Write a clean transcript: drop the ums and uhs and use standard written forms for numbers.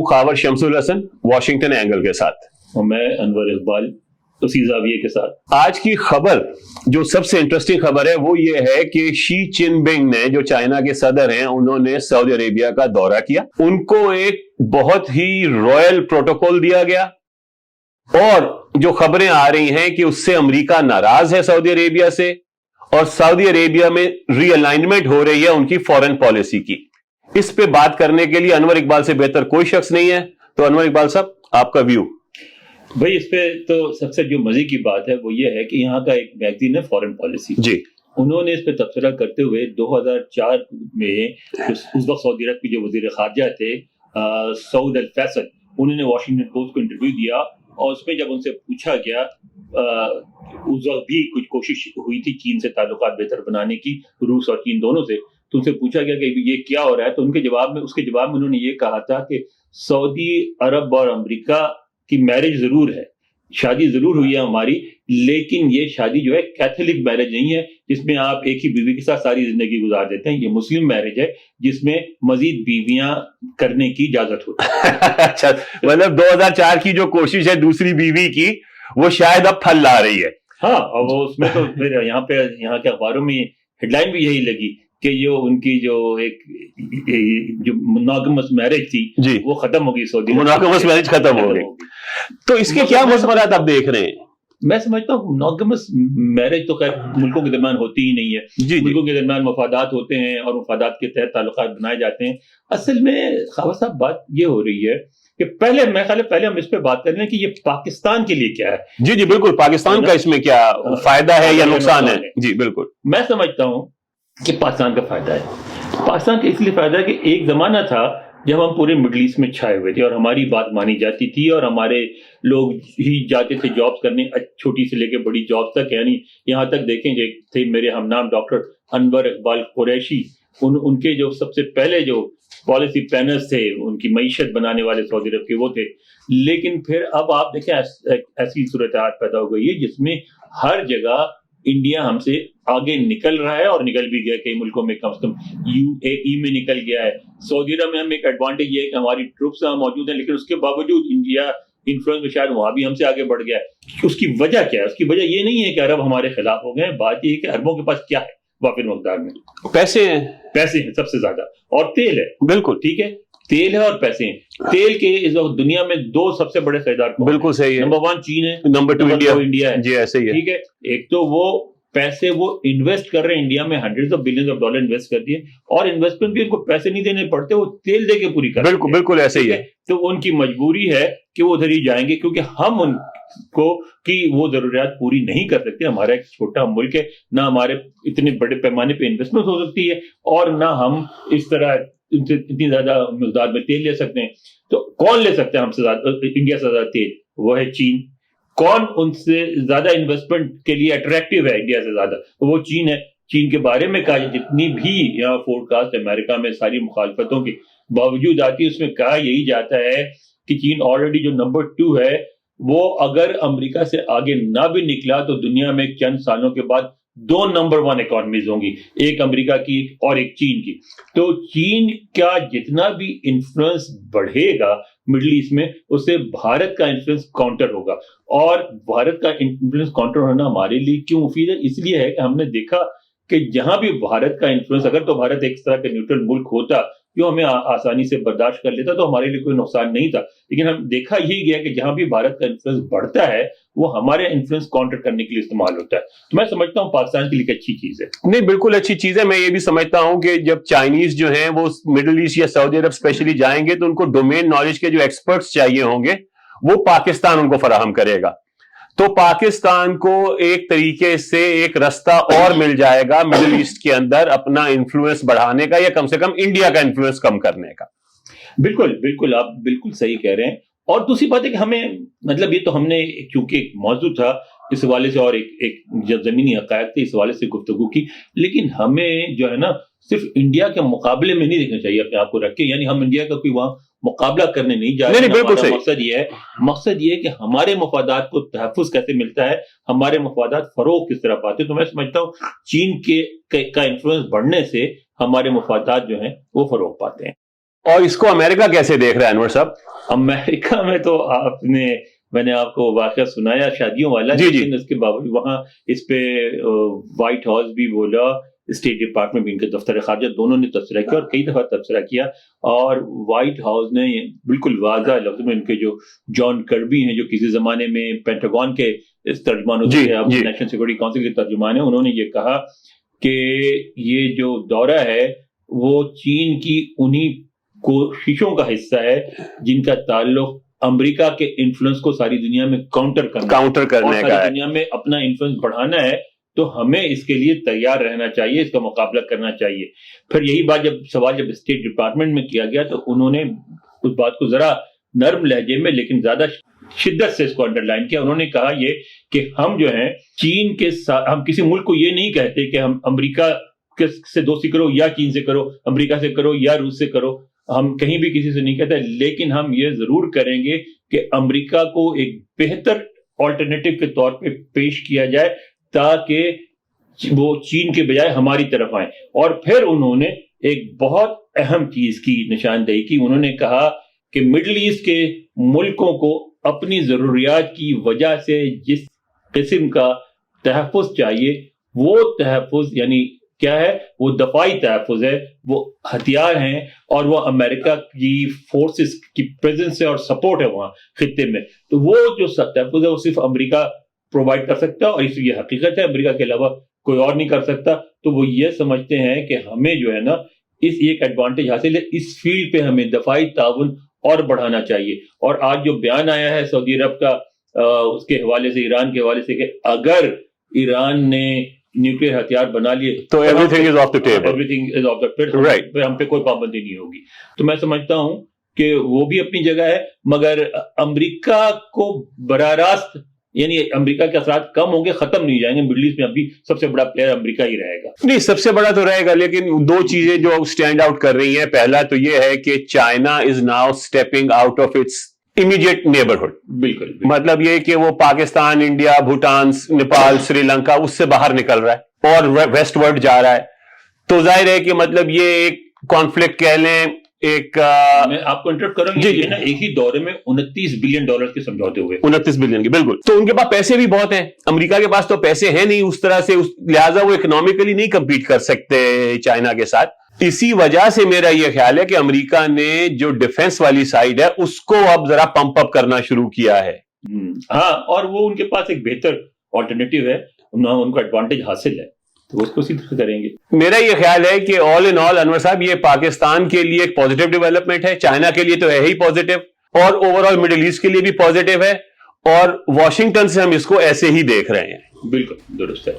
मुखावर Shamsul Hasan Washington angle के साथ, और मैं अनवर इकबाल उसी जाविये के साथ। आज की खबर जो सबसे इंटरेस्टिंग खबर है वो ये है कि शी चिनपिंग ने, जो चाइना के सदर हैं, उन्होंने सऊदी अरेबिया का दौरा किया। उनको एक बहुत ही रॉयल प्रोटोकॉल दिया गया और जो खबरें आ रही हैं कि उससे अमेरिका नाराज है सऊदी अरेबिया से और सऊदी अरेबिया में रीअलाइनमेंट हो रही है उनकी फॉरेन पॉलिसी की। इस पे बात करने के लिए अनवर इकबाल से बेहतर कोई शख्स नहीं है। तो अनवर इकबाल साहब, आपका व्यू। भाई, इस पे तो सबसे जो मजे की बात है वो ये है कि यहाँ का एक मैगजीन है फॉरेन पॉलिसी जी, उन्होंने इस पे तबसरा करते हुए 2004 में उस वक्त सऊदी अरब के जो वजीर खारजा थे सऊद अल फैसल, उन्होंने वाशिंगटन पोस्ट को इंटरव्यू दिया और उसमें जब उनसे पूछा गया, उस वक्त भी कुछ कोशिश हुई थी चीन से ताल्लुकात बेहतर बनाने की, रूस और चीन दोनों से, तो उनसे पूछा गया कि ये क्या हो रहा है, तो उसके जवाब में उन्होंने ये कहा था कि सऊदी अरब और अमेरिका की मैरिज जरूर है, शादी जरूर हुई है हमारी, लेकिन ये शादी जो है कैथोलिक मैरिज नहीं है जिसमें आप एक ही बीवी के साथ सारी जिंदगी गुजार देते हैं। ये मुस्लिम मैरिज है जिसमें मजीद बीवियां करने की इजाजत होती है। अच्छा, मतलब 2004 की जो कोशिश है दूसरी बीवी की, वो शायद अब फल ला रही है। हाँ, और वो उसमें तो फिर यहाँ के अखबारों में हेडलाइन भी यही लगी कि जो उनकी जो मोनोगमस मैरिज थी जी, वो खत्म हो गई, सऊदी मोनोगमस मैरिज खत्म हो गई। तो इसके क्या मसमरात आप देख रहे हैं? मैं समझता हूँ मोनोगमस मैरिज तो खैर मुल्कों के दरमियान होती ही नहीं है। जी, मुल्कों के दरमियान मफादात होते हैं और मफादात के तहत ताल्लुकात बनाए जाते हैं। असल में खावर साहब बात ये हो रही है कि पहले हम इस पे बात कर रहे हैं कि ये पाकिस्तान के लिए क्या है। जी जी बिल्कुल, पाकिस्तान का इसमें क्या फायदा है या नुकसान है? जी बिल्कुल, मैं समझता हूँ कि पाकिस्तान का फायदा है। पाकिस्तान का इसलिए फायदा है कि एक जमाना था जब हम पूरे मिडिल ईस्ट में छाए हुए थे और हमारी बात मानी जाती थी और हमारे लोग ही जाते थे जॉब्स करने, छोटी से लेके बड़ी जॉब तक। यानी यहाँ तक देखें थे मेरे हमनाम डॉक्टर अनवर इकबाल कुरैशी, उनके जो सबसे पहले जो पॉलिसी प्लानर्स थे, उनकी मईशत बनाने वाले सऊदी अरब के वो थे। लेकिन फिर अब आप देखें ऐसी सूरत हाल पैदा हो गई है जिसमें हर जगह इंडिया हमसे आगे निकल रहा है और निकल भी गया। कई मुल्कों में कम से कम यूएई में निकल गया है। सऊदी अरब में हम एक एडवांटेज ये है कि हमारी ट्रूप्स वहां मौजूद हैं, लेकिन उसके बावजूद इंडिया इन्फ्लुएंस में शायद वहां भी हमसे आगे बढ़ गया है। उसकी वजह क्या है? उसकी वजह ये नहीं है कि अरब हमारे खिलाफ हो गए, बात ये है कि अरबों के पास क्या है वाफिर मकदार में? पैसे हैं। पैसे हैं सबसे ज्यादा, और तेल है। बिल्कुल ठीक है, तेल है और पैसे हैं। तेल के इस वक्त दुनिया में दो सबसे बड़े खरीदार, बिल्कुल सही है। नंबर 1 चीन है, नंबर 2 इंडिया है। जी ऐसे ही है। ठीक है, एक तो वो पैसे वो इन्वेस्ट कर रहे हैं, इंडिया में hundreds of billions of dollar invest कर दिए, और इन्वेस्टमेंट भी उनको पैसे नहीं देने पड़ते, वो तेल दे के पूरी कर। बिल्कुल बिल्कुल ऐसे ही है। तो उनकी मजबूरी है कि वो उधर ही जाएंगे, क्योंकि हम उनको की वो जरूरियात पूरी नहीं कर सकते। हमारा एक छोटा मुल्क है, ना हमारे इतने बड़े पैमाने पे इन्वेस्टमेंट हो सकती है और ना हम इस तरह इतनी ज्यादा मिकदार में तेल ले सकते हैं। तो कौन ले सकता है हमसे ज्यादा, इंडिया से ज्यादा तेल? वो है चीन। कौन उनसे ज्यादा इन्वेस्टमेंट के लिए अट्रैक्टिव है इंडिया से ज्यादा? वो चीन है। चीन के बारे में कहा, जितनी भी यहाँ फोरकास्ट अमेरिका में सारी मुखालफतों के बावजूद आती है, उसमें कहा यही जाता है कि चीन ऑलरेडी जो नंबर 2 है, वो अगर अमेरिका से आगे ना भी निकला तो दुनिया में चंद सालों के बाद 2 नंबर 1 इकोनॉमीज होंगी, एक अमेरिका की और एक चीन की। तो चीन का जितना भी इन्फ्लुएंस बढ़ेगा मिडिल ईस्ट में, उससे भारत का इन्फ्लुएंस काउंटर होगा। और भारत का इन्फ्लुएंस काउंटर होना हमारे लिए क्यों मुफीद है? इसलिए है कि हमने देखा कि जहां भी भारत का इन्फ्लुएंस, अगर तो भारत एक तरह का न्यूट्रल मुल्क होता, क्यों हमें आसानी से बर्दाश्त कर लेता, तो हमारे लिए कोई नुकसान नहीं था। लेकिन हम देखा यही गया कि जहां भी भारत का इन्फ्लुएंस बढ़ता है, वो हमारे इन्फ्लुएंस काउंटर करने के लिए इस्तेमाल होता है। तो मैं समझता हूँ पाकिस्तान के लिए अच्छी चीज है। नहीं, बिल्कुल अच्छी चीज है। मैं ये भी समझता हूं कि जब चाइनीज जो हैं वो मिडिल ईस्ट या सऊदी अरब स्पेशली जाएंगे तो उनको डोमेन नॉलेज के जो एक्सपर्ट्स चाहिए होंगे वो पाकिस्तान उनको फराहम करेगा। तो पाकिस्तान को एक तरीके से एक रास्ता और मिल जाएगा मिडिल ईस्ट के अंदर अपना इन्फ्लुएंस बढ़ाने का, या कम से कम इंडिया का इन्फ्लुएंस कम करने का। बिल्कुल बिल्कुल, आप बिल्कुल सही कह रहे हैं। और दूसरी बात है कि हमें, मतलब ये तो हमने चूंकि एक मौजूद था इस हवाले से और एक जब जमीनी हकायक थे इस हवाले से गुफ्तगू की, लेकिन हमें जो है ना सिर्फ इंडिया के मुकाबले में नहीं देखना चाहिए अपने आप को रख के। यानी हम इंडिया का कोई वहां मुकाबला करने नहीं जा रहे हैं। बिल्कुल सही। मकसद ये है कि हमारे मफादात को तहफ़्फ़ुज़ कैसे मिलता है, हमारे मफादात फरोग किस तरह पाते हैं। तो मैं समझता हूँ चीन का इन्फ्लुएंस बढ़ने से हमारे मफादात जो हैं वो फरोग पाते हैं। اور اس کو امریکہ کیسے دیکھ رہا ہے انور صاحب؟ امریکہ میں تو میں نے آپ کو واقعہ سنایا شادیوں والا، لیکن اس کے باوجود وہاں اس پہ وائٹ ہاؤس بھی بولا، اسٹیٹ ڈپارٹمنٹ بھی، ان کے دفتر خارجہ دونوں نے تبصرہ کیا اور کئی دفعہ تبصرہ کیا، اور وائٹ ہاؤس نے بالکل واضح لفظ میں، ان کے جو جان کربی ہیں جو کسی زمانے میں پینٹاگون کے ترجمان ہوتے تھے، اب نیشنل سیکورٹی کونسل کے ترجمان ہیں، انہوں نے یہ کہا کہ یہ جو دورہ ہے وہ چین کی انہی کوششوں کا حصہ ہے جن کا تعلق امریکہ کے انفلوئنس کو ساری دنیا میں کاؤنٹر کرنے کا ہے، دنیا میں اپنا انفلوئنس بڑھانا ہے، تو ہمیں اس کے لیے تیار رہنا چاہیے، اس کا مقابلہ کرنا چاہیے۔ پھر یہی بات جب اسٹیٹ ڈپارٹمنٹ میں کیا گیا تو انہوں نے اس بات کو ذرا نرم لہجے میں لیکن زیادہ شدت سے اس کو انڈر لائن کیا۔ انہوں نے کہا یہ کہ ہم جو ہیں چین کے ساتھ، ہم کسی ملک کو یہ نہیں کہتے کہ ہم امریکہ سے دوستی کرو یا چین سے کرو، امریکہ سے کرو یا روس سے کرو، ہم کہیں بھی کسی سے نہیں کہتے، لیکن ہم یہ ضرور کریں گے کہ امریکہ کو ایک بہتر آلٹرنیٹو کے طور پہ پیش کیا جائے تاکہ وہ چین کے بجائے ہماری طرف آئیں۔ اور پھر انہوں نے ایک بہت اہم چیز کی نشاندہی کی، انہوں نے کہا کہ مڈل ایسٹ کے ملکوں کو اپنی ضروریات کی وجہ سے جس قسم کا تحفظ چاہیے، وہ تحفظ یعنی کیا ہے، وہ دفاعی تحفظ ہے، وہ ہتھیار ہیں، اور وہ امریکہ کی فورسز کی پریزنس ہے اور سپورٹ ہے وہاں خطے میں، تو وہ جو تحفظ ہے وہ صرف امریکہ پرووائڈ کر سکتا ہے، اور اس یہ حقیقت ہے امریکہ کے علاوہ کوئی اور نہیں کر سکتا۔ تو وہ یہ سمجھتے ہیں کہ ہمیں جو ہے نا اس ایک ایڈوانٹیج حاصل ہے، اس فیلڈ پہ ہمیں دفاعی تعاون اور بڑھانا چاہیے۔ اور آج جو بیان آیا ہے سعودی عرب کا اس کے حوالے سے، ایران کے حوالے سے، کہ اگر ایران نے نیوکلیئر ہتھیار بنا لیے تو every thing is of the table, پھر ہم پہ کوئی پابندی نہیں ہوگی۔ تو میں سمجھتا ہوں کہ وہ بھی اپنی جگہ ہے، مگر امریکہ کو براہ راست، یعنی امریکہ کے اثرات کم ہوں گے، ختم نہیں جائیں گے، مڈل ایسٹ میں ابھی سب سے بڑا پلیئر امریکہ ہی رہے گا۔ نہیں، سب سے بڑا تو رہے گا، لیکن دو چیزیں جو اسٹینڈ آؤٹ کر رہی ہیں، پہلا تو یہ ہے کہ China is now stepping out of its immediate neighbourhood, بالکل، مطلب یہ کہ وہ پاکستان، انڈیا، بھوٹان، نیپال، سری لنکا اس سے باہر نکل رہا ہے اور ویسٹ ورڈ جا رہا ہے، تو ظاہر ہے کہ مطلب یہ ایک کانفلکٹ کہہ لیں، ایک میں آپ کو انٹرپٹ کروں گی، نا ایک ہی دورے میں 29 بلین ڈالر کے سمجھوتے ہوئے، 29 بلین کے، بالکل، تو ان کے پاس پیسے بھی بہت ہیں، امریکہ کے پاس تو پیسے ہیں نہیں اس طرح سے، لہٰذا وہ اکنامکلی نہیں کمپیٹ کر سکتے چائنا کے ساتھ۔ اسی وجہ سے میرا یہ خیال ہے کہ امریکہ نے جو ڈیفنس والی سائیڈ ہے اس کو اب ذرا پمپ اپ کرنا شروع کیا ہے۔ ہاں، اور وہ ان کے پاس ایک بہتر آلٹرنیٹیو ہے، ان کو ایڈوانٹیج حاصل ہے، تو اس کو اسی طرح کریں گے۔ میرا یہ خیال ہے کہ آل ان آل انور صاحب، یہ پاکستان کے لیے ایک پازیٹیو ڈیولپمنٹ ہے، چائنا کے لیے تو ہے ہی پازیٹیو، اور اوور آل مڈل ایسٹ کے لیے بھی پازیٹیو ہے، اور واشنگٹن سے ہم اس کو ایسے ہی دیکھ رہے ہیں۔ بالکل درست ہے۔